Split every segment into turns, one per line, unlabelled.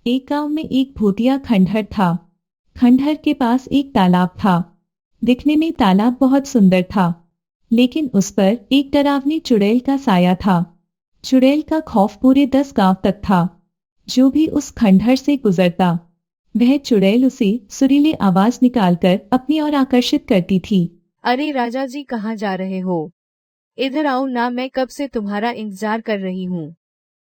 एक गांव में एक भूतिया खंडहर था। खंडहर के पास एक तालाब था। दिखने में तालाब बहुत सुंदर था, लेकिन उस पर एक डरावनी चुड़ैल का साया था। चुड़ैल का खौफ पूरे 10 गांव तक था। जो भी उस खंडहर से गुजरता, वह चुड़ैल उसे सुरीली आवाज निकालकर अपनी ओर आकर्षित करती थी।
अरे राजा जी, कहाँ जा रहे हो? इधर आओ ना, मैं कब से तुम्हारा इंतजार कर रही हूँ।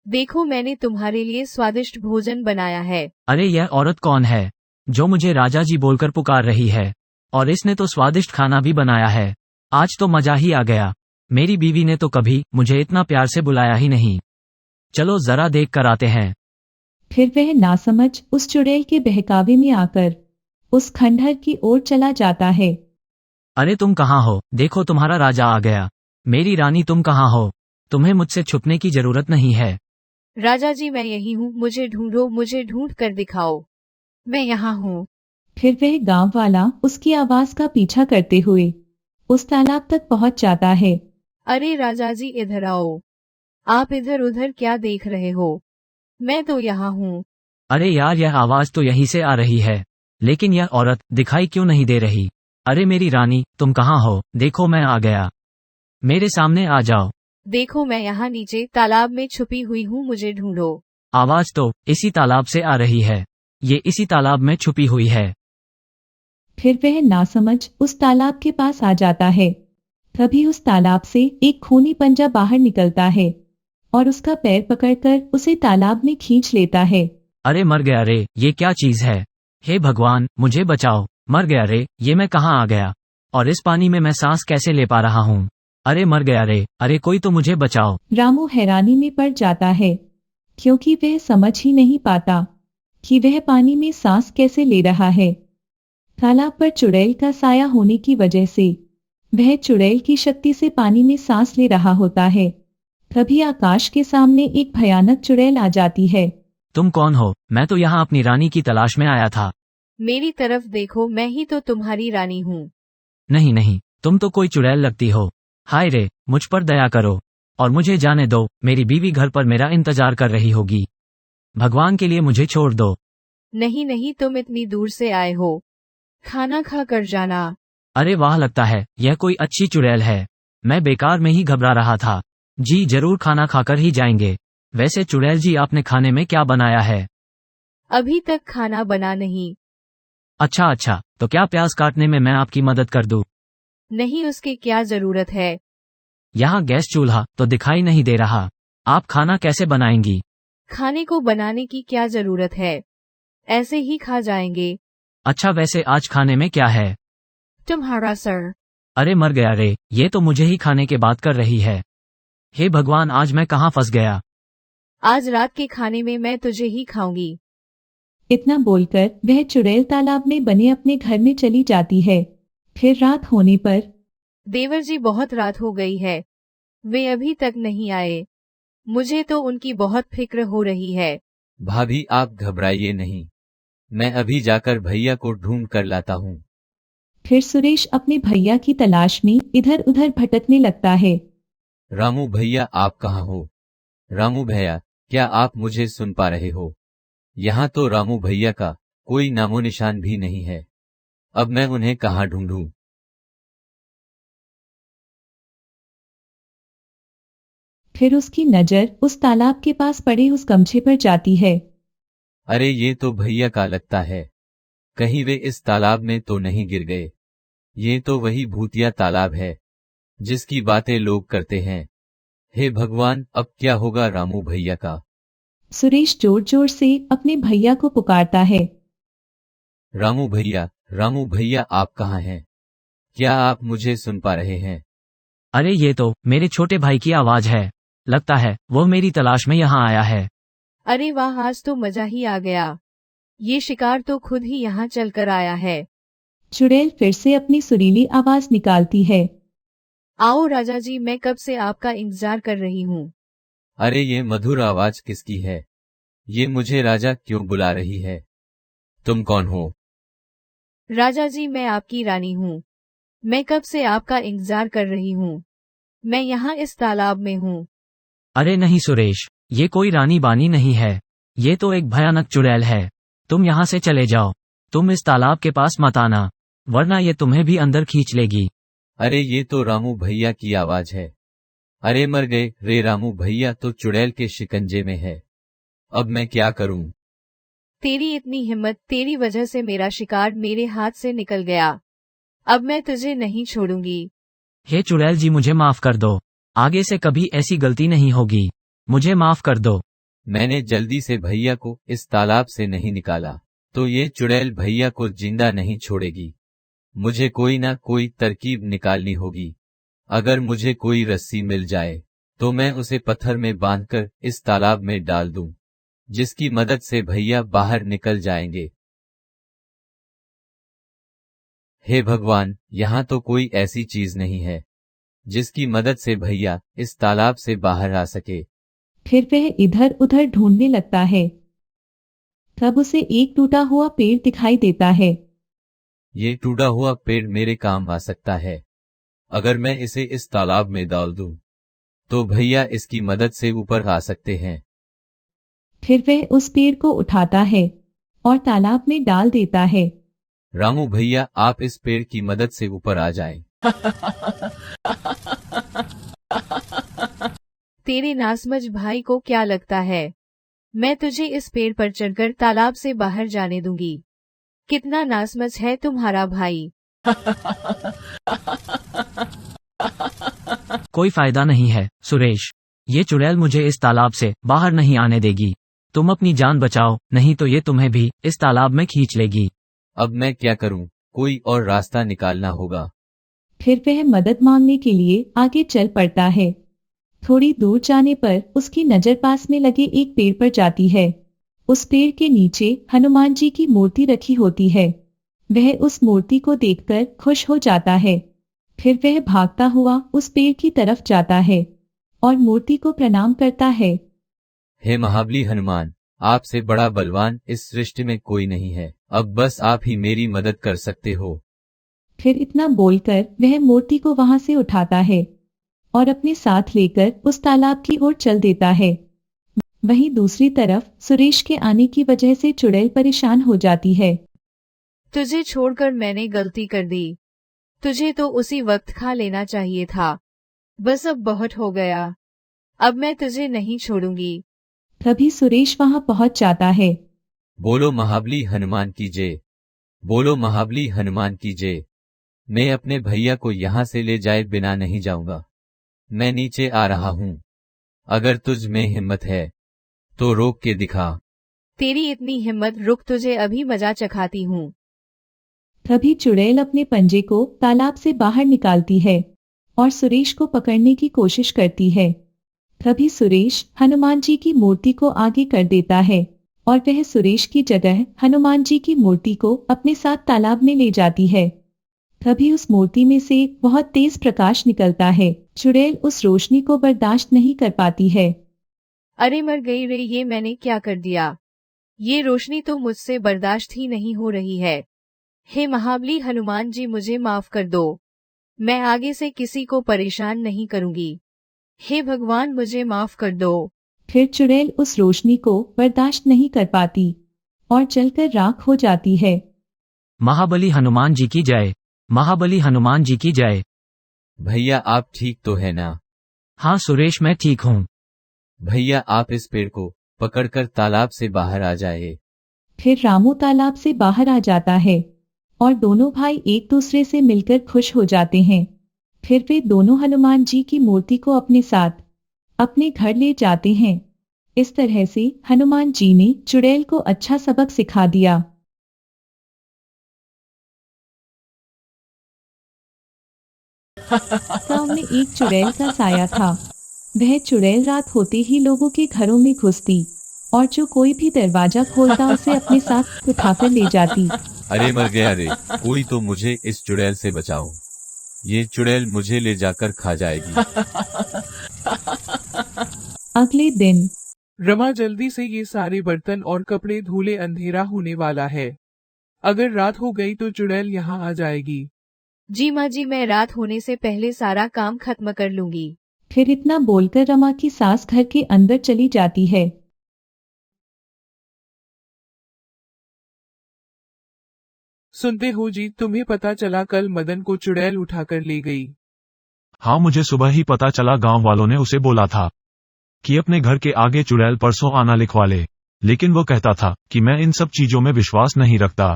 देखो, मैंने तुम्हारे लिए स्वादिष्ट भोजन बनाया है।
अरे यह औरत कौन है जो मुझे राजा जी बोलकर पुकार रही है? और इसने तो स्वादिष्ट खाना भी बनाया है। आज तो मजा ही आ गया। मेरी बीवी ने तो कभी मुझे इतना प्यार से बुलाया ही नहीं। चलो जरा देख कर आते हैं।
फिर वह नासमझ उस चुड़ैल के बहकावे में आकर उस खंडहर की ओर चला जाता है।
अरे तुम कहाँ हो? देखो तुम्हारा राजा आ गया। मेरी रानी तुम कहाँ हो? तुम्हें मुझसे छुपने की जरूरत नहीं है।
राजा जी, मैं यही हूँ, मुझे ढूंढो, मुझे ढूंढ कर दिखाओ। मैं यहाँ हूँ।
फिर वह गांव वाला उसकी आवाज का पीछा करते हुए उस तालाब तक पहुंच जाता है।
अरे राजा जी, इधर आओ। आप इधर उधर क्या देख रहे हो? मैं तो यहाँ हूँ।
अरे यार, यह आवाज तो यहीं से आ रही है, लेकिन यह औरत दिखाई क्यों नहीं दे रही? अरे मेरी रानी, तुम कहाँ हो? देखो मैं आ गया। मेरे सामने आ जाओ।
देखो, मैं यहाँ नीचे तालाब में छुपी हुई हूँ, मुझे ढूंढो।
आवाज तो इसी तालाब से आ रही है। ये इसी तालाब में छुपी हुई है।
फिर वह नासमझ उस तालाब के पास आ जाता है। तभी उस तालाब से एक खूनी पंजा बाहर निकलता है और उसका पैर पकड़कर उसे तालाब में खींच लेता है।
अरे मर गया रे, ये क्या चीज है? हे भगवान, मुझे बचाओ। मर गया रे, ये मैं कहाँ आ गया? और इस पानी में मैं सांस कैसे ले पा रहा हूँ? अरे मर गया रे, अरे कोई तो मुझे बचाओ।
रामू हैरानी में पड़ जाता है, क्योंकि वह समझ ही नहीं पाता कि वह पानी में सांस कैसे ले रहा है। तालाब पर चुड़ैल का साया होने की वजह से वह चुड़ैल की शक्ति से पानी में सांस ले रहा होता है। तभी आकाश के सामने एक भयानक चुड़ैल आ जाती है।
तुम कौन हो? मैं तो यहाँ अपनी रानी की तलाश में आया था।
मेरी तरफ देखो, मैं ही तो तुम्हारी रानी हूँ।
नहीं नहीं, तुम तो कोई चुड़ैल लगती हो। हाय रे, मुझ पर दया करो और मुझे जाने दो। मेरी बीवी घर पर मेरा इंतजार कर रही होगी। भगवान के लिए मुझे छोड़ दो।
नहीं नहीं, तुम इतनी दूर से आए हो, खाना खा कर जाना।
अरे वाह, लगता है यह कोई अच्छी चुड़ैल है। मैं बेकार में ही घबरा रहा था। जी जरूर, खाना खाकर ही जाएंगे। वैसे चुड़ैल जी, आपने खाने में क्या बनाया है?
अभी तक खाना बना नहीं।
अच्छा अच्छा, तो क्या प्याज काटने में मैं आपकी मदद कर दूं?
नहीं, उसकी क्या जरूरत है।
यहाँ गैस चूल्हा तो दिखाई नहीं दे रहा। आप खाना कैसे बनाएंगी?
खाने को बनाने की क्या जरूरत है, ऐसे ही खा जाएंगे।
अच्छा, वैसे आज खाने में क्या है?
तुम्हारा सर।
अरे मर गया रे, ये तो मुझे ही खाने के बात कर रही है। हे भगवान, आज मैं कहाँ फंस गया?
आज रात के खाने में मैं तुझे ही खाऊंगी।
इतना बोलकर वह चुड़ैल तालाब में बने अपने घर में चली जाती है। फिर रात होने पर
देवर जी, बहुत रात हो गई है, वे अभी तक नहीं आए। मुझे तो उनकी बहुत फिक्र हो रही है।
भाभी, आप घबराइए नहीं, मैं अभी जाकर भैया को ढूंढ कर लाता हूँ।
फिर सुरेश अपने भैया की तलाश में इधर उधर भटकने लगता है।
रामू भैया, आप कहाँ हो? रामू भैया, क्या आप मुझे सुन पा रहे हो? यहाँ तो रामू भैया का कोई नामो निशान भी नहीं है। अब मैं उन्हें कहाँ ढूंढूं?
फिर उसकी नजर उस तालाब के पास पड़े उस गमछे पर जाती है।
अरे ये तो भैया का लगता है। कहीं वे इस तालाब में तो नहीं गिर गए? ये तो वही भूतिया तालाब है जिसकी बातें लोग करते हैं। हे भगवान, अब क्या होगा रामू भैया का?
सुरेश जोर जोर से अपने भैया को पुकारता है।
रामू भैया, रामू भैया, आप कहाँ हैं? क्या आप मुझे सुन पा रहे हैं?
अरे ये तो मेरे छोटे भाई की आवाज है। लगता है वो मेरी तलाश में यहाँ आया है।
अरे वाह, आज तो मजा ही आ गया। ये शिकार तो खुद ही यहाँ चलकर आया है।
चुड़ैल फिर से अपनी सुरीली आवाज निकालती है।
आओ राजा जी, मैं कब से आपका इंतजार कर रही हूँ।
अरे ये मधुर आवाज किसकी है? ये मुझे राजा क्यों बुला रही है? तुम कौन हो?
राजा जी, मैं आपकी रानी हूँ। मैं कब से आपका इंतजार कर रही हूँ। मैं यहाँ इस तालाब में हूँ।
अरे नहीं सुरेश, ये कोई रानी बानी नहीं है। ये तो एक भयानक चुड़ैल है। तुम यहाँ से चले जाओ। तुम इस तालाब के पास मत आना, वरना ये तुम्हें भी अंदर खींच लेगी।
अरे ये तो रामू भैया की आवाज है। अरे मर गए रे रामू भैया तो चुड़ैल के शिकंजे में है। अब मैं क्या करूं?
तेरी इतनी हिम्मत, तेरी वजह से मेरा शिकार मेरे हाथ से निकल गया। अब मैं तुझे नहीं छोड़ूंगी।
हे चुड़ैल जी, मुझे माफ कर दो। आगे से कभी ऐसी गलती नहीं होगी। मुझे माफ कर दो।
मैंने जल्दी से भैया को इस तालाब से नहीं निकाला तो ये चुड़ैल भैया को जिंदा नहीं छोड़ेगी। मुझे कोई ना कोई तरकीब निकालनी होगी। अगर मुझे कोई रस्सी मिल जाए तो मैं उसे पत्थर में बांधकर इस तालाब में डाल दूं, जिसकी मदद से भैया बाहर निकल जाएंगे। हे भगवान, यहाँ तो कोई ऐसी चीज नहीं है जिसकी मदद से भैया इस तालाब से बाहर आ सके।
फिर वह इधर उधर ढूंढने लगता है। तब उसे एक टूटा हुआ पेड़ दिखाई देता है।
ये टूटा हुआ पेड़ मेरे काम आ सकता है। अगर मैं इसे इस तालाब में डाल दूं तो भैया इसकी मदद से ऊपर आ सकते हैं।
फिर वह उस पेड़ को उठाता है और तालाब में डाल देता है।
रामू भैया, आप इस पेड़ की मदद से ऊपर आ जाएं।
तेरे नासमझ भाई को क्या लगता है मैं तुझे इस पेड़ पर चढ़कर तालाब से बाहर जाने दूंगी? कितना नासमझ है तुम्हारा भाई।
कोई फायदा नहीं है सुरेश, ये चुड़ैल मुझे इस तालाब से बाहर नहीं आने देगी। तुम अपनी जान बचाओ, नहीं तो ये तुम्हें भी इस तालाब में खींच लेगी।
अब मैं क्या करूं? कोई और रास्ता निकालना होगा।
फिर वह मदद मांगने के लिए आगे चल पड़ता है। थोड़ी दूर जाने पर उसकी नजर पास में लगे एक पेड़ पर जाती है। उस पेड़ के नीचे हनुमान जी की मूर्ति रखी होती है। वह उस मूर्ति को देखकर खुश हो जाता है। फिर वह भागता हुआ उस पेड़ की तरफ जाता है और मूर्ति को प्रणाम करता है।
हे महाबली हनुमान, आपसे बड़ा बलवान इस सृष्टि में कोई नहीं है। अब बस आप ही मेरी मदद कर सकते हो।
फिर इतना बोलकर वह मूर्ति को वहां से उठाता है और अपने साथ लेकर उस तालाब की ओर चल देता है। वहीं दूसरी तरफ सुरेश के आने की वजह से चुड़ैल परेशान हो जाती है।
तुझे छोड़कर मैंने गलती कर दी। तुझे तो उसी वक्त खा लेना चाहिए था। बस अब बहुत हो गया। अब मैं तुझे नहीं छोड़ूंगी।
तभी सुरेश वहां पहुंच जाता है।
बोलो महाबली हनुमान की जय। बोलो महाबली हनुमान की जय। मैं अपने भैया को यहाँ से ले जाए बिना नहीं जाऊंगा। मैं नीचे आ रहा हूँ। अगर तुझ में हिम्मत है तो रोक के दिखा।
तेरी इतनी हिम्मत, रुक तुझे अभी मजा चखाती हूँ।
तभी चुड़ैल अपने पंजे को तालाब से बाहर निकालती है और सुरेश को पकड़ने की कोशिश करती है। तभी सुरेश हनुमान जी की मूर्ति को आगे कर देता है और वह सुरेश की जगह हनुमान जी की मूर्ति को अपने साथ तालाब में ले जाती है। तभी उस मूर्ति में से बहुत तेज प्रकाश निकलता है। चुड़ैल उस रोशनी को बर्दाश्त नहीं कर पाती है।
अरे मर गई रे, ये मैंने क्या कर दिया? ये रोशनी तो मुझसे बर्दाश्त ही नहीं हो रही है। हे महाबली हनुमान जी, मुझे माफ कर दो। मैं आगे से किसी को परेशान नहीं करूंगी। हे भगवान, मुझे माफ कर दो।
फिर चुड़ैल उस रोशनी को बर्दाश्त नहीं कर पाती और जलकर राख हो जाती है।
महाबली हनुमान जी की जय। महाबली हनुमान जी की जय।
भैया आप ठीक तो है ना?
हाँ सुरेश, मैं ठीक हूँ।
भैया आप इस पेड़ को पकड़कर तालाब से बाहर आ जाए।
फिर रामू तालाब से बाहर आ जाता है और दोनों भाई एक दूसरे से मिलकर खुश हो जाते हैं। फिर वे दोनों हनुमान जी की मूर्ति को अपने साथ अपने घर ले जाते हैं। इस तरह से हनुमान जी ने चुड़ैल को अच्छा सबक सिखा दिया। गांव में एक चुड़ैल का साया था। वह चुड़ैल रात होते ही लोगों के घरों में घुसती और जो कोई भी दरवाजा खोलता उसे अपने साथ उठाकर ले जाती।
अरे मर गया रे, कोई तो मुझे इस चुड़ैल से बचाओ। ये चुड़ैल मुझे ले जाकर खा जाएगी।
अगले दिन
रमा, जल्दी से ये सारे बर्तन और कपड़े धुले, अंधेरा होने वाला है। अगर रात हो गई तो चुड़ैल यहाँ आ जाएगी।
जी माँ जी, मैं रात होने से पहले सारा काम खत्म कर लूंगी।
फिर इतना बोलकर रमा की सास घर के अंदर चली जाती है।
सुनते हो जी, तुम्हें पता चला कल मदन को चुड़ैल उठाकर ले गई।
हाँ, मुझे सुबह ही पता चला, गांव वालों ने उसे बोला था कि अपने घर के आगे चुड़ैल परसों आना लिखवा ले, लेकिन वो कहता था कि मैं इन सब चीजों में विश्वास नहीं रखता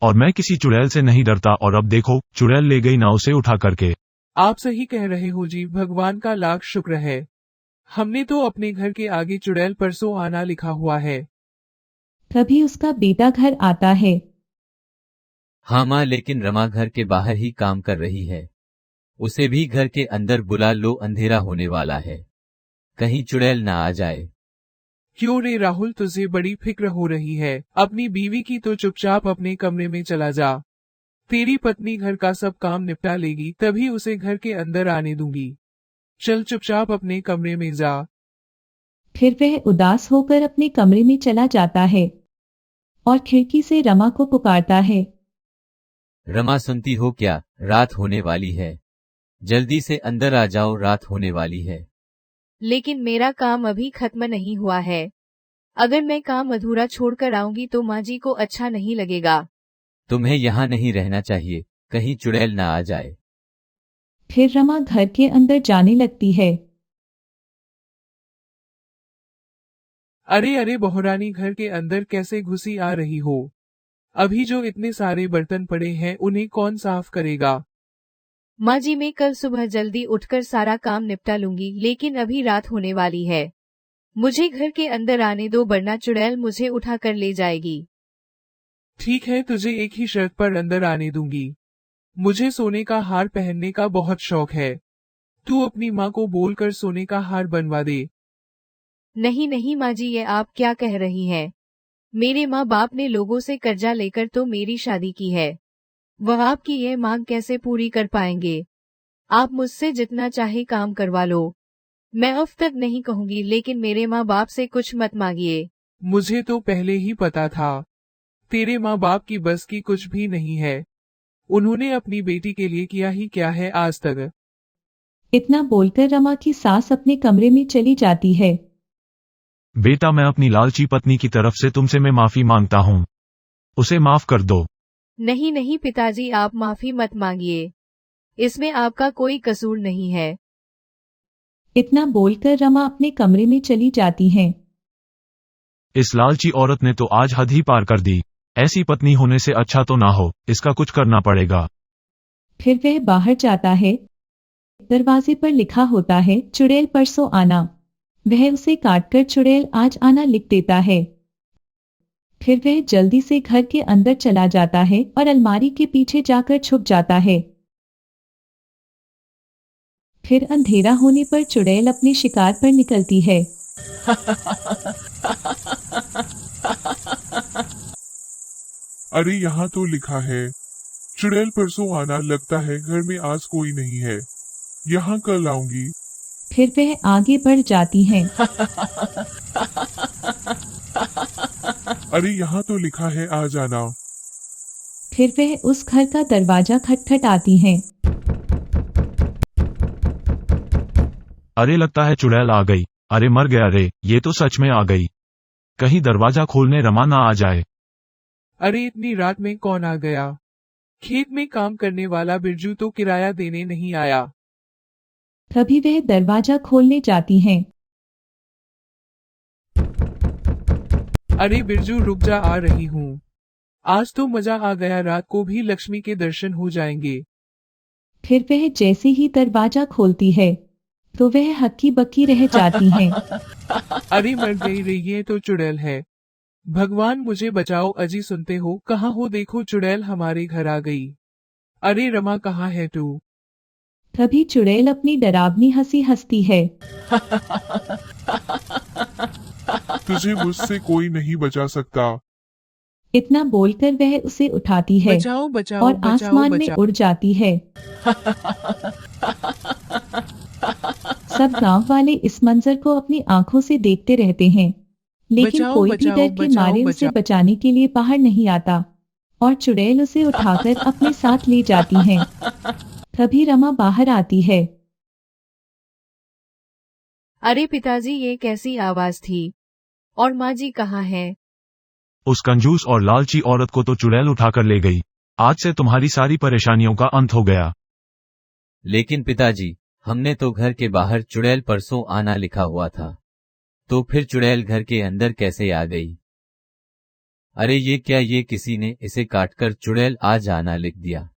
और मैं किसी चुड़ैल से नहीं डरता, और अब देखो चुड़ैल ले गई ना उसे उठा करके।
आप सही कह रहे हो जी, भगवान का लाख शुक्र है। हमने तो अपने घर के आगे चुड़ैल परसों आना लिखा हुआ है।
तभी उसका बेटा घर आता है।
हाँ माँ, लेकिन रमा घर के बाहर ही काम कर रही है, उसे भी घर के अंदर बुला लो, अंधेरा होने वाला है, कहीं चुड़ैल ना आ जाए।
क्यों रे राहुल, तुझे बड़ी फिक्र हो रही है अपनी बीवी की, तो चुपचाप अपने कमरे में चला जा। तेरी पत्नी घर का सब काम निपटा लेगी, तभी उसे घर के अंदर आने दूंगी। चल चुपचाप अपने कमरे में जा।
फिर वह उदास होकर अपने कमरे में चला जाता है और खिड़की से रमा को पुकारता है।
रमा, सुनती हो क्या? रात होने वाली है, जल्दी से अंदर आ जाओ, रात होने वाली है।
लेकिन मेरा काम अभी खत्म नहीं हुआ है। अगर मैं काम अधूरा छोड़कर आऊंगी तो माँ जी को अच्छा नहीं लगेगा।
तुम्हें यहाँ नहीं रहना चाहिए, कहीं चुड़ैल ना आ जाए।
फिर रमा घर के अंदर जाने लगती है।
अरे अरे बहुरानी, घर के अंदर कैसे घुसी आ रही हो? अभी जो इतने सारे बर्तन पड़े हैं उन्हें कौन साफ करेगा?
माँ जी, मैं कल सुबह जल्दी उठकर सारा काम निपटा लूंगी, लेकिन अभी रात होने वाली है। मुझे घर के अंदर आने दो, वरना चुड़ैल मुझे उठाकर ले जाएगी।
ठीक है, तुझे एक ही शर्त पर अंदर आने दूंगी। मुझे सोने का हार पहनने का बहुत शौक है। तू अपनी माँ को बोलकर सोने का हार बनवा दे।
नहीं नहीं माँ जी, ये आप क्या कह रही हैं? मेरे माँ बाप ने लोगों से कर्जा लेकर तो मेरी शादी की है। वह आपकी ये मांग कैसे पूरी कर पाएंगे? आप मुझसे जितना चाहे काम करवा लो, मैं अब तक नहीं कहूंगी, लेकिन मेरे माँ बाप से कुछ मत मांगिए।
मुझे तो पहले ही पता था, तेरे माँ बाप की बस की कुछ भी नहीं है। उन्होंने अपनी बेटी के लिए किया ही क्या है आज तक।
इतना बोलकर रमा की सास अपने कमरे में चली जाती है।
बेटा, मैं अपनी लालची पत्नी की तरफ से तुमसे मैं माफी मांगता हूँ, उसे माफ कर दो।
नहीं नहीं पिताजी, आप माफी मत मांगिए, इसमें आपका कोई कसूर नहीं है।
इतना बोलकर रमा अपने कमरे में चली जाती है।
इस लालची औरत ने तो आज हद ही पार कर दी, ऐसी पत्नी होने से अच्छा तो ना हो, इसका कुछ करना पड़ेगा।
फिर वह बाहर जाता है। दरवाजे पर लिखा होता है चुड़ैल परसों आना। वह उसे काटकर चुड़ैल आज आना लिख देता है। फिर वह जल्दी से घर के अंदर चला जाता है और अलमारी के पीछे जाकर छुप जाता है। फिर अंधेरा होने पर चुड़ैल अपने शिकार पर निकलती है।
अरे यहाँ तो लिखा है चुड़ैल परसों आना, लगता है घर में आज कोई नहीं है, यहाँ कल आऊंगी।
फिर वह आगे बढ़ जाती है।
अरे यहाँ तो लिखा है आ जाना।
फिर वह उस घर का दरवाजा खटखटाती है।
अरे लगता है चुड़ैल आ गई। अरे मर गया रे, ये तो सच में आ गई। कहीं दरवाजा खोलने रमा ना आ जाए।
अरे इतनी रात में कौन आ गया? खेत में काम करने वाला बिरजू तो किराया देने नहीं आया।
तभी वह दरवाजा खोलने जाती हैं।
अरे बिरजू रुक जा, आ रही हूँ। आज तो मजा आ गया, रात को भी लक्ष्मी के दर्शन हो जाएंगे।
फिर वह जैसे ही दरवाजा खोलती है तो वह हक्की बक्की रह जाती हैं।
अरे मर गई रे, ये तो चुड़ैल है। भगवान मुझे बचाओ। अजी सुनते हो? कहाँ हो? देखो चुड़ैल हमारे घर आ गई। अरे रमा, कहाँ है तू?
तभी चुड़ैल अपनी डरावनी हंसी हंसती है।
तुझे मुझसे कोई नहीं बचा सकता।
इतना बोलकर वह उसे उठाती है
बचाओ बचाओ
और
बचाओ
आसमान में
बचाओ।
उड़ जाती है। सब गांव वाले इस मंजर को अपनी आंखों से देखते रहते हैं, लेकिन
बचाओ,
कोई भी
बचाओ,
डर के
बचाओ,
मारे उसे
बचाओ।
बचाने के लिए बाहर नहीं आता और चुड़ैल उसे उठाकर अपने साथ ले जाती है। तभी रमा बाहर आती है।
अरे पिताजी, ये कैसी आवाज थी? और माँ जी कहाँ है?
उस कंजूस और लालची औरत को तो चुड़ैल उठाकर ले गई। आज से तुम्हारी सारी परेशानियों का अंत हो गया।
लेकिन पिताजी, हमने तो घर के बाहर चुड़ैल परसों आना लिखा हुआ था, तो फिर चुड़ैल घर के अंदर कैसे आ गई? अरे ये क्या, ये किसी ने इसे काटकर चुड़ैल आज आना लिख दिया।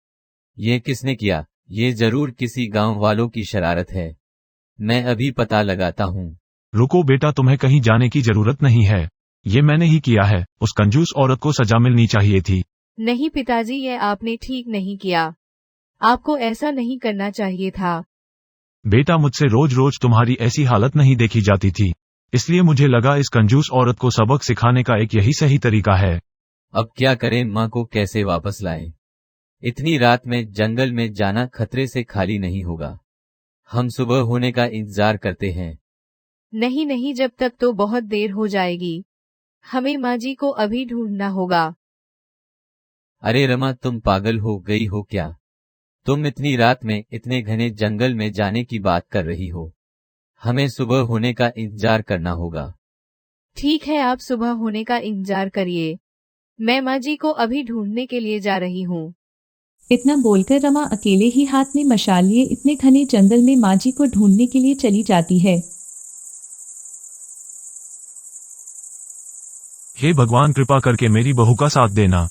ये किसने किया? ये जरूर किसी गांव वालों की शरारत है। मैं अभी पता लगाता हूँ।
रुको बेटा, तुम्हें कहीं जाने की जरूरत नहीं है। ये मैंने ही किया है। उस कंजूस औरत को सजा मिलनी चाहिए थी।
नहीं पिताजी, ये आपने ठीक नहीं किया। आपको ऐसा नहीं करना चाहिए था।
बेटा, मुझसे रोज रोज तुम्हारी ऐसी हालत नहीं देखी जाती थी, इसलिए मुझे लगा इस कंजूस औरत को सबक सिखाने का एक यही सही तरीका है।
अब क्या करें? माँ को कैसे वापस लाएं? इतनी रात में जंगल में जाना खतरे से खाली नहीं होगा। हम सुबह होने का इंतजार करते हैं।
नहीं नहीं, जब तक तो बहुत देर हो जाएगी। हमें माँ जी को अभी ढूंढना होगा।
अरे रमा, तुम पागल हो गई हो क्या? तुम इतनी रात में इतने घने जंगल में जाने की बात कर रही हो। हमें सुबह होने का इंतजार करना होगा।
ठीक है, आप सुबह होने का इंतजार करिए। मैं माँ जी को अभी ढूंढने के लिए जा रही हूँ।
इतना बोलकर रमा अकेले ही हाथ में मशाल लिए इतने घने जंगल में माँ जी को ढूंढने के लिए चली जाती है।
हे भगवान, कृपा करके मेरी बहू का साथ देना।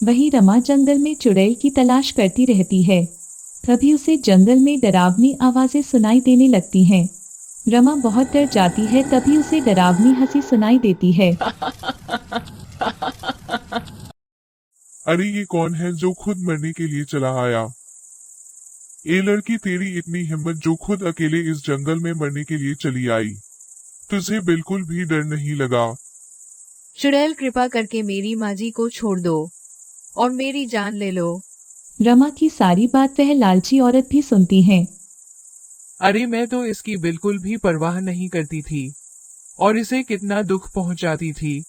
वहीं रमा जंगल में चुड़ैल की तलाश करती रहती है। तभी उसे जंगल में डरावनी आवाजें सुनाई देने लगती हैं। रमा बहुत डर जाती है, तभी उसे डरावनी हंसी सुनाई देती है।
अरे ये कौन है जो खुद मरने के लिए चला आया? ए लड़की, तेरी इतनी हिम्मत जो खुद अकेले इस जंगल में मरने के लिए चली आई। तुझे बिल्कुल भी डर नहीं लगा?
चुड़ैल, कृपा करके मेरी माँ जी को छोड़ दो और मेरी जान ले लो।
रमा की सारी बात वह लालची औरत भी सुनती है।
अरे मैं तो इसकी बिल्कुल भी परवाह नहीं करती थी और इसे कितना दुख पहुंचाती थी,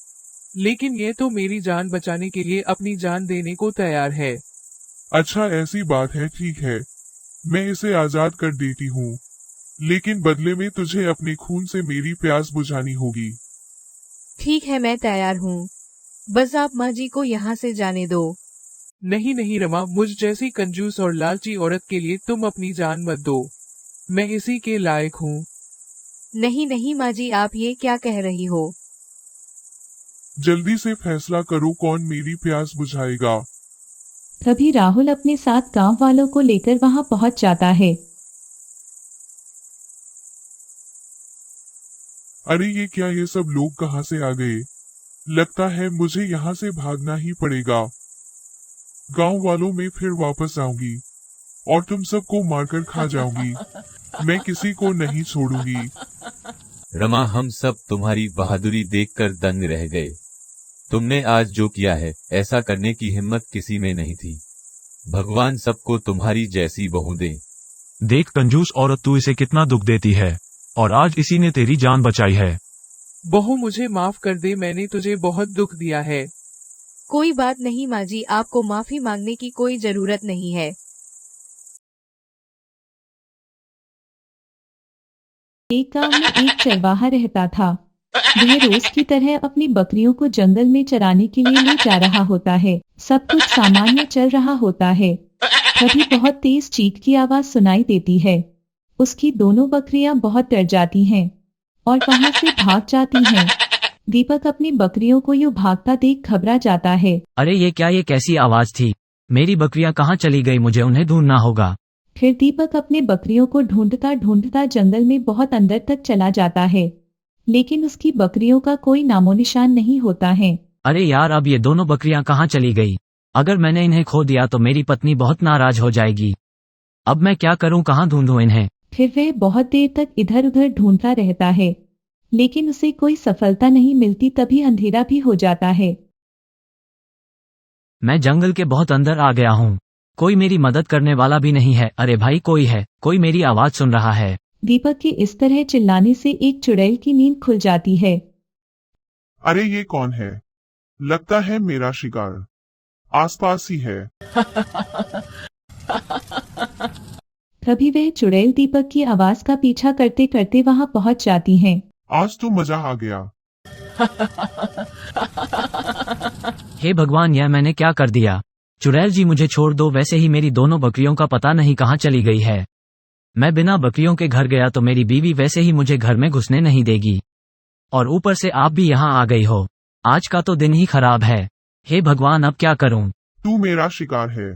लेकिन ये तो मेरी जान बचाने के लिए अपनी जान देने को तैयार है।
अच्छा ऐसी बात है, ठीक है, मैं इसे आजाद कर देती हूँ, लेकिन बदले में तुझे अपने खून से मेरी प्यास बुझानी होगी।
ठीक है, मैं तैयार हूँ। बस आप माँ जी को यहाँ से जाने दो।
नहीं नहीं रमा, मुझ जैसी कंजूस और लालची औरत के लिए तुम अपनी जान मत दो। मैं इसी के लायक हूँ।
नहीं नहीं माँ जी, आप ये क्या कह रही हो?
जल्दी से फैसला करो, कौन मेरी प्यास बुझाएगा?
तभी राहुल अपने साथ गांव वालों को लेकर वहां पहुंच जाता है।
अरे ये क्या, ये सब लोग कहाँ से आ गए? लगता है मुझे यहाँ से भागना ही पड़ेगा। गांव वालों में फिर वापस आऊंगी और तुम सबको मारकर खा जाऊंगी। मैं किसी को नहीं छोड़ूंगी।
रमा, हम सब तुम्हारी बहादुरी देखकर दंग रह गए। तुमने आज जो किया है, ऐसा करने की हिम्मत किसी में नहीं थी। भगवान सबको तुम्हारी जैसी बहू दे।
देख कंजूस औरत, तू इसे कितना दुख देती है और आज इसी ने तेरी जान बचाई है।
बहू मुझे माफ कर दे, मैंने तुझे बहुत दुख दिया है।
कोई बात नहीं माँ जी, आपको माफी मांगने की कोई जरूरत नहीं है।
एक गांव में एक चरवाहा रहता था। वह रोज की तरह अपनी बकरियों को जंगल में चराने के लिए ले जा रहा होता है। सब कुछ सामान्य चल रहा होता है। तभी बहुत तेज चीख की आवाज सुनाई देती है। उसकी दोनों बकरियां बहुत डर जाती हैं और वहां से भाग जाती हैं। दीपक अपनी बकरियों को यूं भागता देख घबरा जाता है।
अरे ये क्या, ये कैसी आवाज थी? मेरी बकरियां कहाँ चली गई? मुझे उन्हें ढूंढना होगा।
फिर दीपक अपने बकरियों को ढूंढता ढूंढता जंगल में बहुत अंदर तक चला जाता है, लेकिन उसकी बकरियों का कोई नामो निशान नहीं होता है।
अरे यार, अब ये दोनों बकरियां कहाँ चली गई? अगर मैंने इन्हें खो दिया तो मेरी पत्नी बहुत नाराज हो जाएगी। अब मैं क्या करूं, कहाँ ढूंढूं इन्हें?
फिर वह बहुत देर तक इधर उधर ढूंढता रहता है, लेकिन उसे कोई सफलता नहीं मिलती। तभी अंधेरा भी हो जाता है।
मैं जंगल के बहुत अंदर आ गया हूँ। कोई मेरी मदद करने वाला भी नहीं है। अरे भाई, कोई है? कोई मेरी आवाज सुन रहा है?
दीपक के इस तरह चिल्लाने से एक चुड़ैल की नींद खुल जाती है।
अरे ये कौन है? लगता है मेरा शिकार आसपास ही है।
तभी वह चुड़ैल दीपक की आवाज का पीछा करते करते वहां पहुंच जाती हैं।
आज तो मजा आ गया।
हे भगवान, यह मैंने क्या कर दिया? चुड़ैल जी मुझे छोड़ दो, वैसे ही मेरी दोनों बकरियों का पता नहीं कहाँ चली गई है। मैं बिना बकरियों के घर गया तो मेरी बीवी वैसे ही मुझे घर में घुसने नहीं देगी, और ऊपर से आप भी यहाँ आ गई हो। आज का तो दिन ही खराब है। हे भगवान, अब क्या करूं?
तू मेरा शिकार है,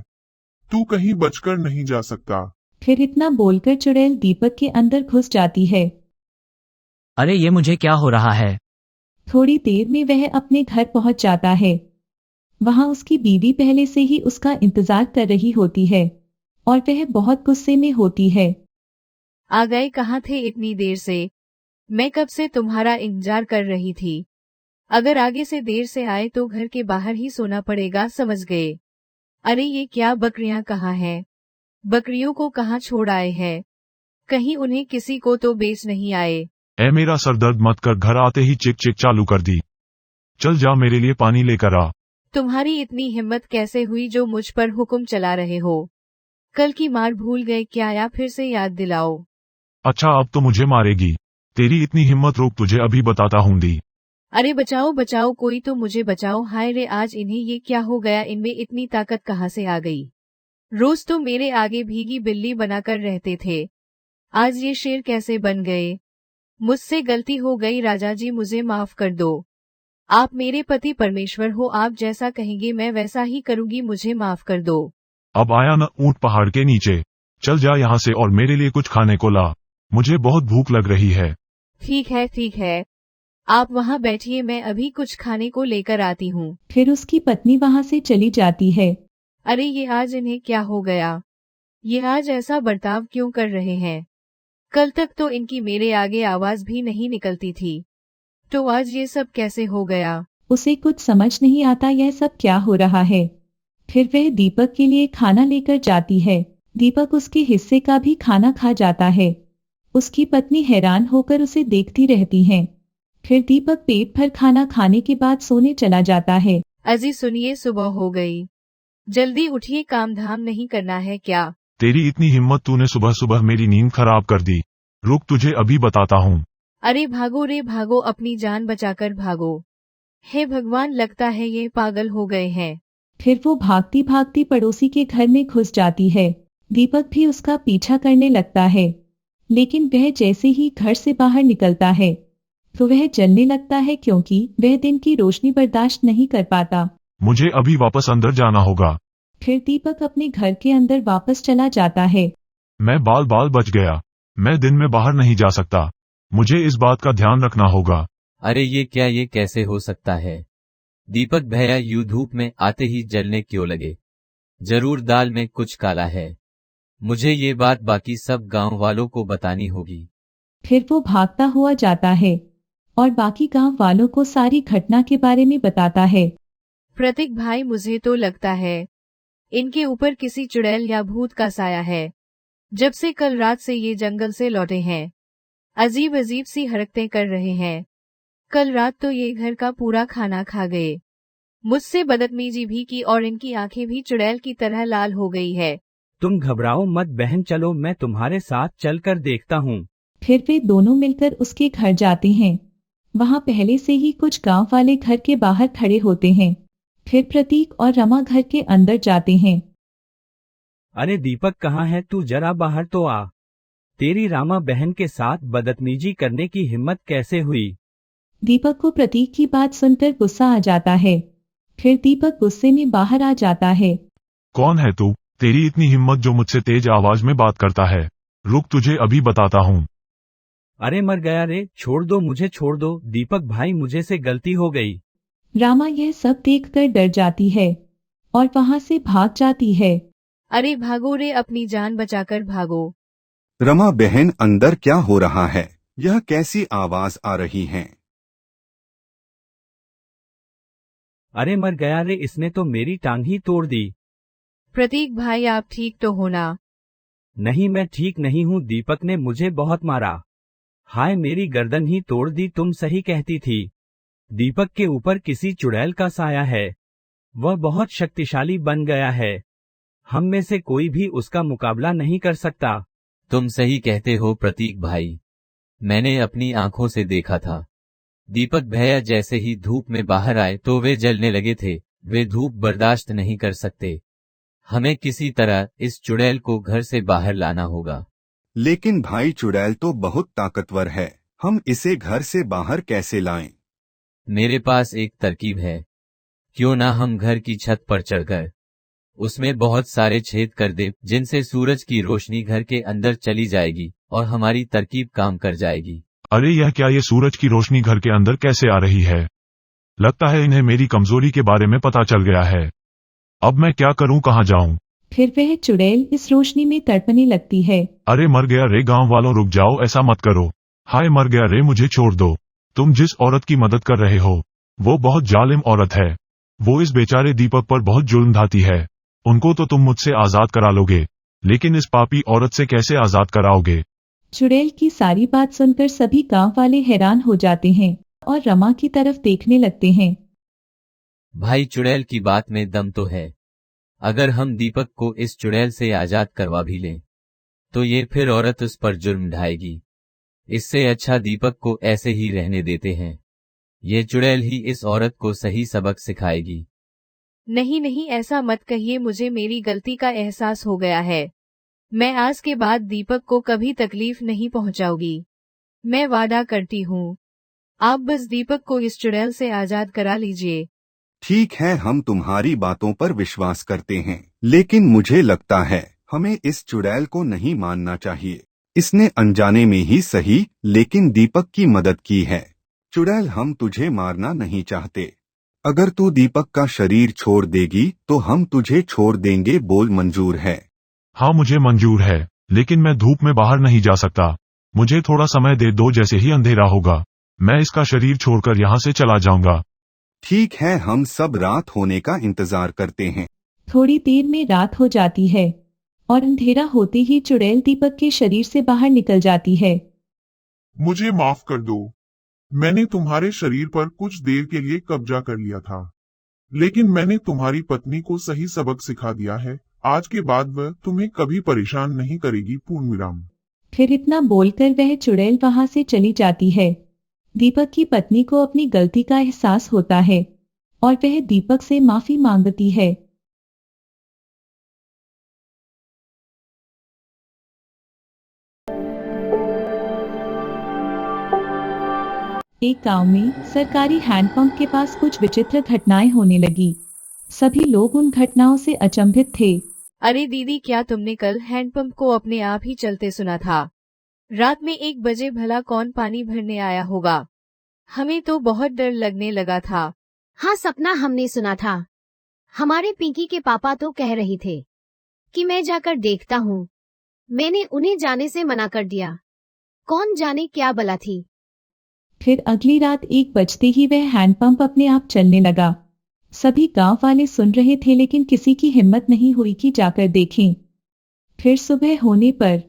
तू कहीं बचकर नहीं जा सकता।
फिर इतना बोलकर चुड़ैल दीपक के अंदर घुस जाती है।
अरे ये मुझे क्या हो रहा है?
थोड़ी देर में वह अपने घर पहुंच जाता है। वहां उसकी बीवी पहले से ही उसका इंतजार कर रही होती है और वह बहुत गुस्से में होती है।
आ गए, कहाँ थे इतनी देर से? मैं कब से तुम्हारा इंतजार कर रही थी। अगर आगे से देर से आए तो घर के बाहर ही सोना पड़ेगा, समझ गए? अरे ये क्या, बकरियां कहाँ हैं? बकरियों को कहाँ छोड़ आए हैं? कहीं उन्हें किसी को तो बेच नहीं आए?
ए मेरा सरदर्द मत कर, घर आते ही चिक चिक चालू कर दी। चल जा, मेरे लिए पानी लेकर आ।
तुम्हारी इतनी हिम्मत कैसे हुई जो मुझ पर हुक्म चला रहे हो? कल की मार भूल गए क्या, या फिर से याद दिलाओ?
अच्छा अब तो मुझे मारेगी? तेरी इतनी हिम्मत, रुक तुझे अभी बताता हूँ दी।
अरे बचाओ बचाओ, कोई तो मुझे बचाओ। हाय रे, आज इन्हें ये क्या हो गया? इनमें इतनी ताकत कहाँ से आ गई? रोज तो मेरे आगे भीगी बिल्ली बनाकर रहते थे, आज ये शेर कैसे बन गए? मुझसे गलती हो गई राजा जी, मुझे माफ कर दो। आप मेरे पति परमेश्वर हो, आप जैसा कहेंगे मैं वैसा ही करूंगी, मुझे माफ कर दो।
अब आया न ऊंट पहाड़ के नीचे, चल जा यहाँ से और मेरे लिए कुछ खाने को ला, मुझे बहुत भूख लग रही है।
ठीक है, आप वहाँ बैठिए, मैं अभी कुछ खाने को लेकर आती हूँ।
फिर उसकी पत्नी वहां से चली जाती है।
अरे ये आज इन्हें क्या हो गया? ये आज ऐसा बर्ताव क्यों कर रहे हैं? कल तक तो इनकी मेरे आगे आवाज भी नहीं निकलती थी, तो आज ये सब कैसे हो गया?
उसे कुछ समझ नहीं आता यह सब क्या हो रहा है। फिर वह दीपक के लिए खाना लेकर जाती है। दीपक उसके हिस्से का भी खाना खा जाता है। उसकी पत्नी हैरान होकर उसे देखती रहती है। फिर दीपक पेट भर खाना खाने के बाद सोने चला जाता है।
अजी सुनिए, सुबह हो गई, जल्दी उठिए, काम धाम नहीं करना है क्या?
तेरी इतनी हिम्मत, तूने सुबह सुबह मेरी नींद खराब कर दी। रुक तुझे अभी बताता हूँ।
अरे भागो रे भागो, अपनी जान बचाकर भागो। हे भगवान, लगता है ये पागल हो गए हैं।
फिर वो भागती भागती पड़ोसी के घर में घुस जाती है। दीपक भी उसका पीछा करने लगता है, लेकिन वह जैसे ही घर से बाहर निकलता है तो वह जलने लगता है, क्योंकि वह दिन की रोशनी बर्दाश्त नहीं कर पाता।
मुझे अभी वापस अंदर जाना होगा।
फिर दीपक अपने घर के अंदर वापस चला जाता है।
मैं बाल बाल बच गया, मैं दिन में बाहर नहीं जा सकता, मुझे इस बात का ध्यान रखना होगा।
अरे ये क्या, ये कैसे हो सकता है? दीपक भैया यूं धूप में आते ही जलने क्यों लगे? जरूर दाल में कुछ काला है। मुझे ये बात बाकी सब गांव वालों को बतानी होगी।
फिर वो भागता हुआ जाता है और बाकी गांव वालों को सारी घटना के बारे में बताता है।
प्रतीक भाई, मुझे तो लगता है इनके ऊपर किसी चुड़ैल या भूत का साया है। जब से कल रात से ये जंगल से लौटे हैं, अजीब अजीब सी हरकतें कर रहे हैं। कल रात तो ये घर का पूरा खाना खा गए, मुझसे बदतमीजी भी की और इनकी आंखें भी चुड़ैल की तरह लाल हो गई है।
तुम घबराओ मत बहन, चलो मैं तुम्हारे साथ चलकर देखता हूँ।
फिर वे दोनों मिलकर उसके घर जाते हैं। वहां पहले से ही कुछ गांव वाले घर के बाहर खड़े होते हैं। फिर प्रतीक और रमा घर के अंदर जाते हैं।
अरे दीपक कहाँ है तू, जरा बाहर तो आ। तेरी रामा बहन के साथ बदतमीजी करने की हिम्मत कैसे हुई?
दीपक को प्रतीक की बात सुनकर गुस्सा आ जाता है। फिर दीपक गुस्से में बाहर आ जाता है।
कौन है तू? तेरी इतनी हिम्मत जो मुझसे तेज आवाज में बात करता है? रुक तुझे अभी बताता हूँ।
अरे मर गया रे, छोड़ दो मुझे, छोड़ दो दीपक भाई, मुझे से गलती हो गई।
रामा यह सब देखकर डर जाती है और वहां से भाग जाती है।
अरे भागो रे, अपनी जान बचाकर भागो।
रमा बहन, अंदर क्या हो रहा है? यह कैसी आवाज आ रही है?
अरे मर गया रे, इसने तो मेरी टांग ही तोड़ दी।
प्रतीक भाई, आप ठीक तो हो ना?
नहीं मैं ठीक नहीं हूँ, दीपक ने मुझे बहुत मारा। हाय मेरी गर्दन ही तोड़ दी, तुम सही कहती थी। दीपक के ऊपर किसी चुड़ैल का साया है, वह बहुत शक्तिशाली बन गया है। हम में से कोई भी उसका मुकाबला नहीं कर सकता।
तुम सही कहते हो प्रतीक भाई, मैंने अपनी आंखों से देखा था। दीपक भैया जैसे ही धूप में बाहर आए तो वे जलने लगे थे। वे धूप बर्दाश्त नहीं कर सकते, हमें किसी तरह इस चुड़ैल को घर से बाहर लाना होगा।
लेकिन भाई चुड़ैल तो बहुत ताकतवर है, हम इसे घर से बाहर कैसे लाएं?
मेरे पास एक तरकीब है। क्यों ना हम घर की छत पर चढ़कर उसमें बहुत सारे छेद कर दे, जिनसे सूरज की रोशनी घर के अंदर चली जाएगी और हमारी तरकीब काम कर जाएगी।
अरे यह क्या, ये सूरज की रोशनी घर के अंदर कैसे आ रही है? लगता है इन्हें मेरी कमजोरी के बारे में पता चल गया है। अब मैं क्या करूं, कहां जाऊं?
फिर वह चुड़ैल इस रोशनी में तड़पने लगती है।
अरे मर गया रे, गांव वालों रुक जाओ, ऐसा मत करो। हाय मर गया रे, मुझे छोड़ दो। तुम जिस औरत की मदद कर रहे हो वो बहुत जालिम औरत है। वो इस बेचारे दीपक पर बहुत जुल्म ढाती है। उनको तो तुम मुझसे आजाद करा लोगे, लेकिन इस पापी औरत से कैसे आजाद कराओगे?
चुड़ैल की सारी बात सुनकर सभी गांव वाले हैरान हो जाते हैं और रमा की तरफ देखने लगते हैं।
भाई चुड़ैल की बात में दम तो है। अगर हम दीपक को इस चुड़ैल से आजाद करवा भी लें तो ये फिर औरत उस पर जुर्म ढाएगी। इससे अच्छा दीपक को ऐसे ही रहने देते हैं। ये चुड़ैल ही इस औरत को सही सबक सिखाएगी।
नहीं नहीं, ऐसा मत कहिए, मुझे मेरी गलती का एहसास हो गया है। मैं आज के बाद दीपक को कभी तकलीफ नहीं पहुंचाऊंगी। मैं वादा करती हूँ। आप बस दीपक को इस चुड़ैल से आजाद करा लीजिए।
ठीक है, हम तुम्हारी बातों पर विश्वास करते हैं, लेकिन मुझे लगता है हमें इस चुड़ैल को नहीं मानना चाहिए। इसने अनजाने में ही सही, लेकिन दीपक की मदद की है। चुड़ैल, हम तुझे मारना नहीं चाहते। अगर तू दीपक का शरीर छोड़ देगी तो हम तुझे छोड़ देंगे। बोल मंजूर है?
हाँ मुझे मंजूर है, लेकिन मैं धूप में बाहर नहीं जा सकता। मुझे थोड़ा समय दे दो, जैसे ही अंधेरा होगा मैं इसका शरीर छोड़कर यहाँ से चला जाऊंगा।
ठीक है, हम सब रात होने का इंतजार करते हैं।
थोड़ी देर में रात हो जाती है और अंधेरा होते ही चुड़ैल दीपक के शरीर से बाहर निकल जाती है।
मुझे माफ कर दो, मैंने तुम्हारे शरीर पर कुछ देर के लिए कब्जा कर लिया था, लेकिन मैंने तुम्हारी पत्नी को सही सबक सिखा दिया है। आज के बाद वह तुम्हें कभी परेशान नहीं करेगी। पूर्ण विराम।
फिर इतना बोलकर वह चुड़ैल वहां से चली जाती है। दीपक की पत्नी को अपनी गलती का एहसास होता है और वह दीपक से माफी मांगती है। एक गांव में सरकारी हैंडपंप के पास कुछ विचित्र घटनाएं होने लगी। सभी लोग उन घटनाओं से अचंभित थे।
अरे दीदी, क्या तुमने कल हैंडपंप को अपने आप ही चलते सुना था? रात में 1 बजे भला कौन पानी भरने आया होगा? हमें तो बहुत डर लगने लगा था।
हाँ सपना, हमने सुना था। हमारे पिंकी के पापा तो कह रहे थे कि मैं जाकर देखता हूँ। मैंने उन्हें जाने से मना कर दिया। कौन जाने क्या बला थी।
फिर अगली रात 1 बजते ही वह हैंडपंप अपने आप चलने लगा। सभी गांव वाले सुन रहे थे, लेकिन किसी की हिम्मत नहीं हुई कि जाकर देखें। फिर सुबह होने पर,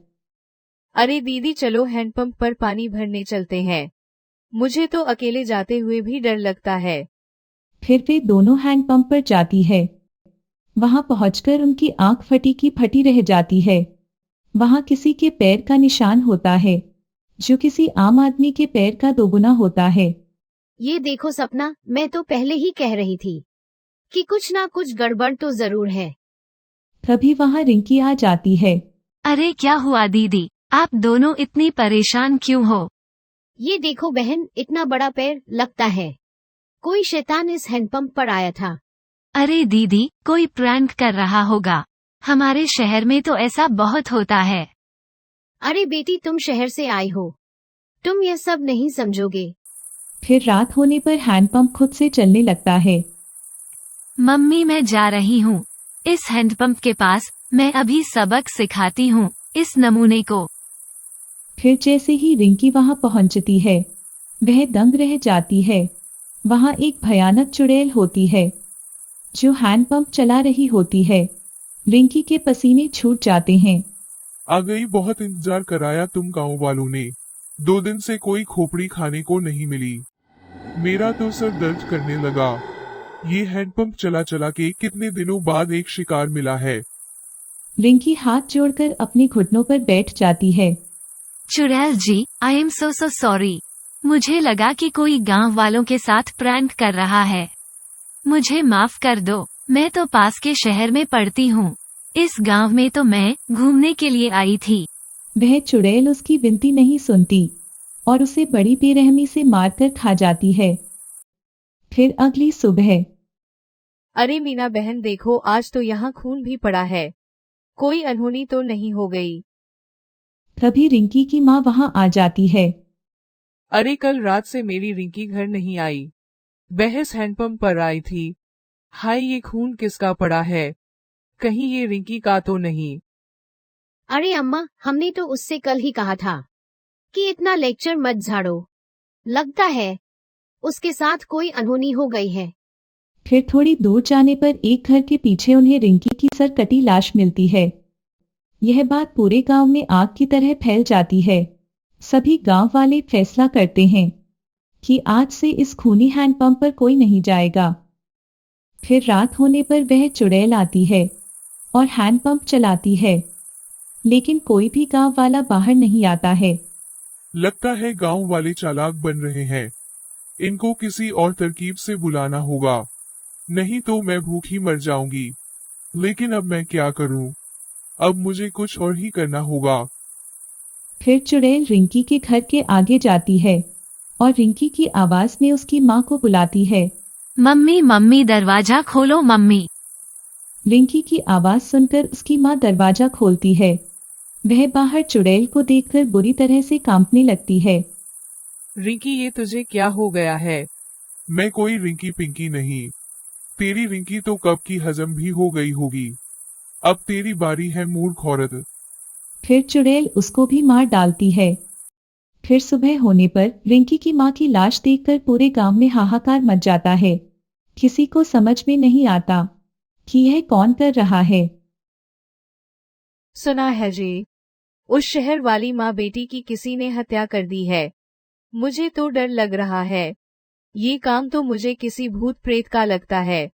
अरे दीदी चलो हैंडपंप पर पानी भरने चलते हैं। मुझे तो अकेले जाते हुए भी डर लगता है।
फिर वे दोनों हैंडपंप पर जाती है। वहां पहुंचकर उनकी आंख फटी की फटी रह जाती है। वहां किसी के पैर का निशान होता है, जो किसी आम आदमी के पैर का 2 गुना होता है।
ये देखो सपना, मैं तो पहले ही कह रही थी कि कुछ ना कुछ गड़बड़ तो जरूर है।
तभी वहां रिंकी आ जाती है।
अरे क्या हुआ दीदी, आप दोनों इतनी परेशान क्यों हो?
ये देखो बहन, इतना बड़ा पैर लगता है कोई शैतान इस हैंडपंप पर आया था।
अरे दीदी, कोई प्रैंक कर रहा होगा। हमारे शहर में तो ऐसा बहुत होता है।
अरे बेटी, तुम शहर से आई हो, तुम यह सब नहीं समझोगे।
फिर रात होने पर हैंडपंप खुद से चलने लगता है।
मम्मी मैं जा रही हूँ इस हैंडपंप के पास। मैं अभी सबक सिखाती हूँ इस नमूने को।
फिर जैसे ही रिंकी वहां पहुंचती है, वह दंग रह जाती है। वहां एक भयानक चुड़ैल होती है जो हैंडपंप चला रही होती है। रिंकी के पसीने छूट जाते हैं।
आ गई, बहुत इंतजार कराया तुम गांव वालों ने। 2 दिन से कोई खोपड़ी खाने को नहीं मिली। मेरा तो सर दर्द करने लगा। ये हैंडपंप चला चला के कितने दिनों बाद एक शिकार मिला है।
रिंकी हाथ जोड़कर अपने घुटनों पर बैठ जाती है।
चुड़ैल जी, आई एम सो सॉरी। मुझे लगा कि कोई गांव वालों के साथ प्रैंक कर रहा है। मुझे माफ कर दो, मैं तो पास के शहर में पढ़ती हूँ। इस गांव में तो मैं घूमने के लिए आई थी।
वह चुड़ैल उसकी विनती नहीं सुनती और उसे बड़ी बेरहमी से मारकर खा जाती है। फिर अगली सुबह
अरे मीना बहन देखो, आज तो यहाँ खून भी पड़ा है। कोई अनहोनी तो नहीं हो गई?
तभी रिंकी की माँ वहां आ जाती है।
अरे कल रात से मेरी रिंकी घर नहीं आई। बहस हैंडपंप पर आई थी। हाय, ये खून किसका पड़ा है? कहीं ये रिंकी का तो नहीं?
अरे अम्मा, हमने तो उससे कल ही कहा था कि इतना लेक्चर मत झाड़ो। लगता है उसके साथ कोई अनहोनी हो गई है।
फिर थोड़ी दूर जाने पर एक घर के पीछे उन्हें रिंकी की सरकटी लाश मिलती है। यह बात पूरे गांव में आग की तरह फैल जाती है। सभी गांव वाले फैसला करते हैं कि आज से इस खूनी हैंडपंप पर कोई नहीं जाएगा। फिर रात होने पर वह चुड़ैल आती है और हैंडपंप चलाती है, लेकिन कोई भी गांव वाला बाहर नहीं आता है।
लगता है गांव वाले चालाक बन रहे हैं। इनको किसी और तरकीब से बुलाना होगा, नहीं तो मैं भूखी मर जाऊंगी। लेकिन अब मैं क्या करूं? अब मुझे कुछ और ही करना होगा।
फिर चुड़ैल रिंकी के घर के आगे जाती है और रिंकी की आवाज में उसकी माँ को बुलाती है।
मम्मी मम्मी दरवाजा खोलो मम्मी।
रिंकी की आवाज सुनकर उसकी माँ दरवाजा खोलती है। वह बाहर चुड़ैल को देखकर बुरी तरह से कांपने लगती है।
रिंकी, ये तुझे क्या हो गया है?
मैं कोई रिंकी पिंकी नहीं। तेरी रिंकी तो कब की हजम भी हो गई होगी। अब तेरी बारी है मूर्ख औरत।
फिर चुड़ैल उसको भी मार डालती है। फिर सुबह होने पर रिंकी की माँ की लाश देखकर पूरे गांव में हाहाकार मच जाता है। किसी को समझ में नहीं आता कि यह कौन कर रहा है।
सुना है जी, उस शहर वाली माँ बेटी की किसी ने हत्या कर दी है। मुझे तो डर लग रहा है। ये काम तो मुझे किसी भूत प्रेत का लगता है।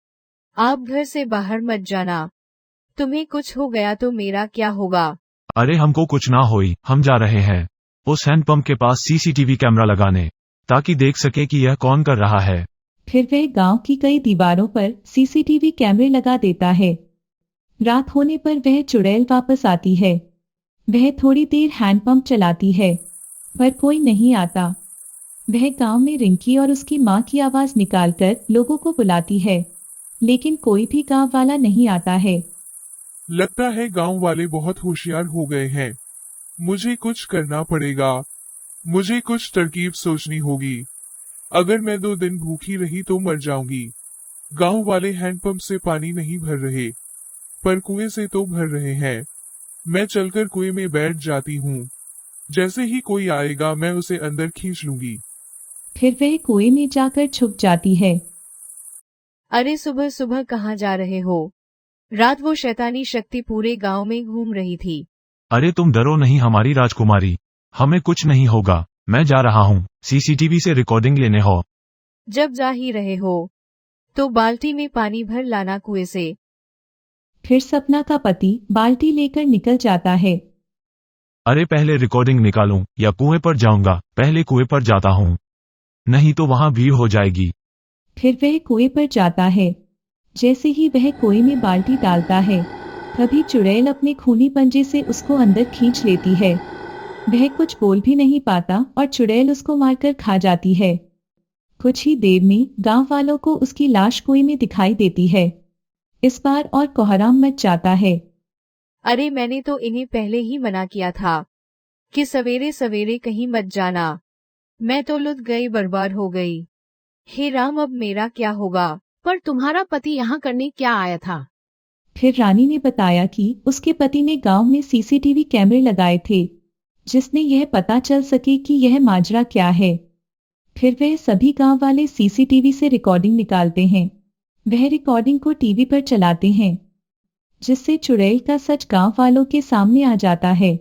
आप घर से बाहर मत जाना। तुम्हें कुछ हो गया तो मेरा क्या होगा?
अरे हमको कुछ ना होई, हम जा रहे हैं उस हैंडपंप के पास सीसीटीवी कैमरा लगाने, ताकि देख सके कि यह कौन कर रहा है।
फिर वह गांव की कई दीवारों पर सीसीटीवी कैमरे लगा देता है। रात होने पर वह चुड़ैल वापस आती है। वह थोड़ी देर हैंडपंप चलाती है, पर कोई नहीं आता। वह गांव में रिंकी और उसकी माँ की आवाज निकालकर लोगों को बुलाती है, लेकिन कोई भी गांव वाला नहीं आता है।
लगता है गांव वाले बहुत होशियार हो गए हैं। मुझे कुछ करना पड़ेगा। मुझे कुछ तरकीब सोचनी होगी। अगर मैं 2 दिन भूखी रही तो मर जाऊंगी। गांव वाले हैंडपंप से पानी नहीं भर रहे, पर कुएं से तो भर रहे हैं। मैं चलकर कुएं में बैठ जाती हूँ। जैसे ही कोई आएगा मैं उसे अंदर खींच लूंगी।
फिर वह कुएं में जाकर छुप जाती है।
अरे सुबह सुबह कहाँ जा रहे हो? रात वो शैतानी शक्ति पूरे गांव में घूम रही थी।
अरे तुम डरो नहीं हमारी राजकुमारी, हमें कुछ नहीं होगा। मैं जा रहा हूँ सीसीटीवी से रिकॉर्डिंग लेने हो।
जब जा ही रहे हो तो बाल्टी में पानी भर लाना कुएं से।
फिर सपना का पति बाल्टी लेकर निकल जाता है।
अरे पहले रिकॉर्डिंग निकालूं या कुएं पर जाऊंगा? पहले कुएं पर जाता हूँ, नहीं तो वहां भीड़ हो जाएगी।
फिर वह कुएं पर जाता है। जैसे ही वह कुएं में बाल्टी डालता है, तभी चुड़ैल अपने खूनी पंजे से उसको अंदर खींच लेती है। वह कुछ बोल भी नहीं पाता और चुड़ैल उसको मारकर खा जाती है। कुछ ही देर में गांव वालों को उसकी लाश कुएं में दिखाई देती है। इस बार और कोहराम मच जाता है।
अरे मैंने तो इन्हें पहले ही मना किया था कि सवेरे सवेरे कहीं मत जाना। मैं तो लुट गई, बर्बाद हो गई। हे राम, अब मेरा क्या होगा?
पर तुम्हारा पति यहाँ करने क्या आया था?
फिर रानी ने बताया कि उसके पति ने गांव में सीसीटीवी कैमरे लगाए थे, जिसने यह पता चल सके कि यह माजरा क्या है। फिर वह सभी गांव वाले सीसीटीवी से रिकॉर्डिंग निकालते हैं। वह रिकॉर्डिंग को टीवी पर चलाते हैं, जिससे चुड़ैल का सच गांव वालों के सामने आ जाता है।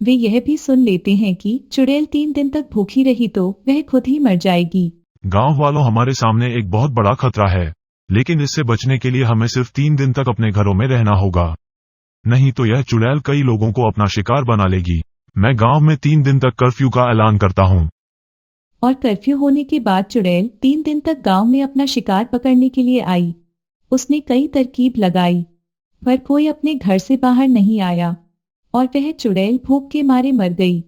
वे यह भी सुन लेते हैं कि चुड़ैल 3 दिन तक भूखी रही तो वह खुद ही मर जाएगी।
गांव वालों, हमारे सामने एक बहुत बड़ा खतरा है, लेकिन इससे बचने के लिए हमें सिर्फ 3 दिन तक अपने घरों में रहना होगा, नहीं तो यह चुड़ैल कई लोगों को अपना शिकार बना लेगी। मैं गांव में 3 दिन तक कर्फ्यू का ऐलान करता हूं।
और कर्फ्यू होने के बाद चुड़ैल 3 दिन तक गांव में अपना शिकार पकड़ने के लिए आई। उसने कई तरकीब लगाई, पर कोई अपने घर से बाहर नहीं आया और वह चुड़ैल भूख के मारे मर गई।